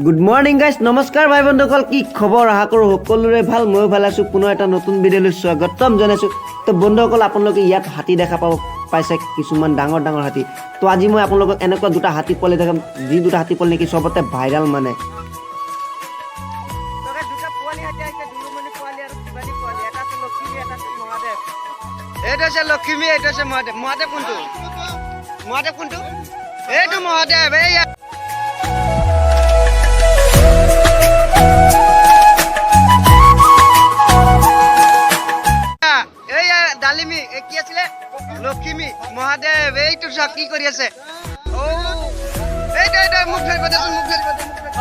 Good morning guys, নমস্কাৰ ভাই বন্ধুসকল, কি খবৰ? আশা কৰোঁ সকলোৰে ভাল, ময়ো ভাল আছোঁ। পুনৰ এটা নতুন ভিডিঅ'লৈ স্বাগতম জনাইছোঁ। তো বন্ধুসকল, আপোনালোকে ইয়াত হাতী দেখা পাইছে, কিছুমান ডাঙৰ ডাঙৰ হাতী। তো আজি মই আপোনালোকক এনেকুৱা দুটা হাতী পোৱালি দেখাম, যি দুটা হাতী পোৱালি নেকি চবতে ভাইৰাল মানে। এইটো আছে লক্ষ্মী, এইটো আছে মহাদেৱ। মহাদেৱ কোনটো? মহাদেৱ কোনটো? এইটো মহাদেৱ। এইয়া ডালিমি, কি আছিলে? লক্ষ্মী, মহাদেৱ। এইটো চাওক কি কৰি আছে। এইটো মুখ ধৰিব দেচোন, মুখ ধৰিব দে, মুখ ধৰিব।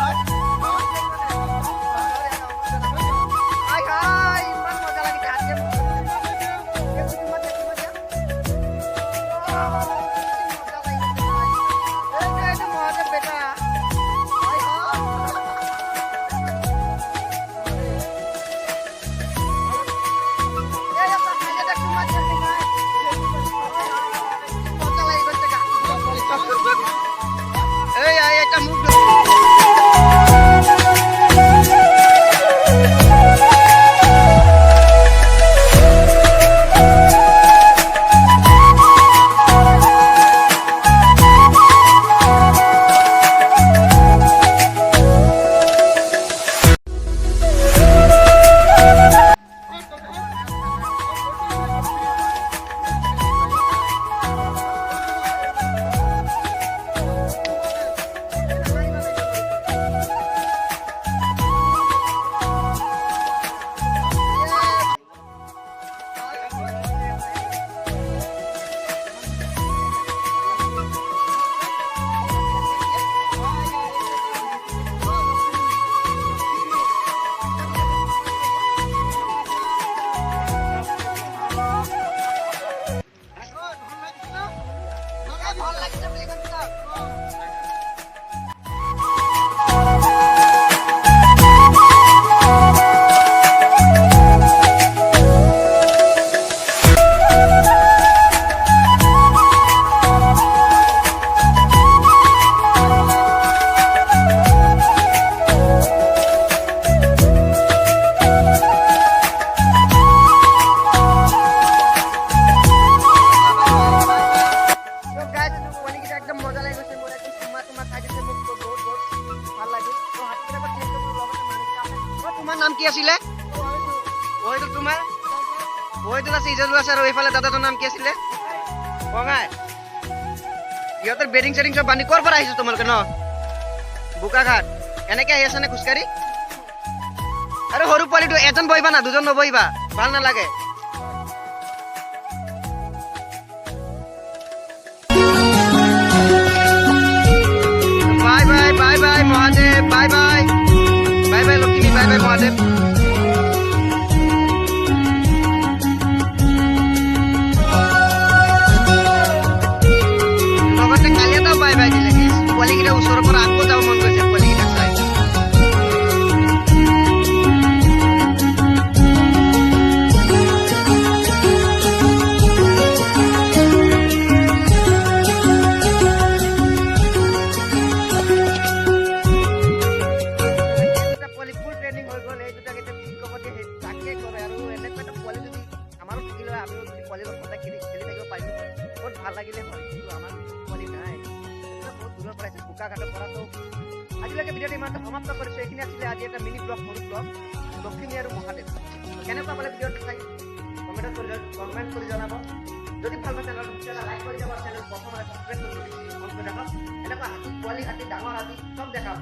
এটা মুখ নাম কি আছিলে? ওইটো তোমাৰ ওইটো আছে, ইজাজু আছে, আৰু এইফালে দাদাটোৰ নাম কি আছিলে? বঙাই। ইহঁতৰ বেডিং চেডিং চব বান্ধি ক'ৰ পৰা আহিছো তোমালোকে ন? বোকাঘাট। এনেকে আহি আছা নে খোজকাঢ়ি? আৰু সৰু পোৱালিটো এজন বহিবা না, দুজন নবহিবা, ভাল নালাগে। Bye bye bye bye Mahadev, bye bye bye bye Lakshmi, bye bye Mahadev. লগতে কালি এটাও বাই বাই দিলে। পোৱালিকেইটা ওচৰৰ পৰা আকৌ যাব মন গৈছে পোৱালিকেইটাক চাই। ভাল লাগিলে হয়, কিন্তু আমাৰ পোৱালি নাই, বহুত দূৰৰ পৰা আহিছে বোকাঘাটৰ পৰা। তো আজিলৈকে ভিডিঅ'টো ইমানটা সমাপ্ত কৰিছোঁ। এইখিনি আছিলে আজি এটা মিনি ব্লগ, সৰু ব্লগ, লক্ষ্মী আৰু মহাদেৱ। কেনেকুৱা পালে ভিডিঅ'টো চাই কমেণ্ট কৰি জনাব। যদি ভাল পাইছে তেতিয়াহ'লে লাইক কৰি যাব, চেনেল প্ৰথমতে ছাবস্ক্ৰাইব কৰি দিব। এনেকুৱা হাতী, পোৱালি হাতী, ডাঙৰ হাতী চব দেখাম।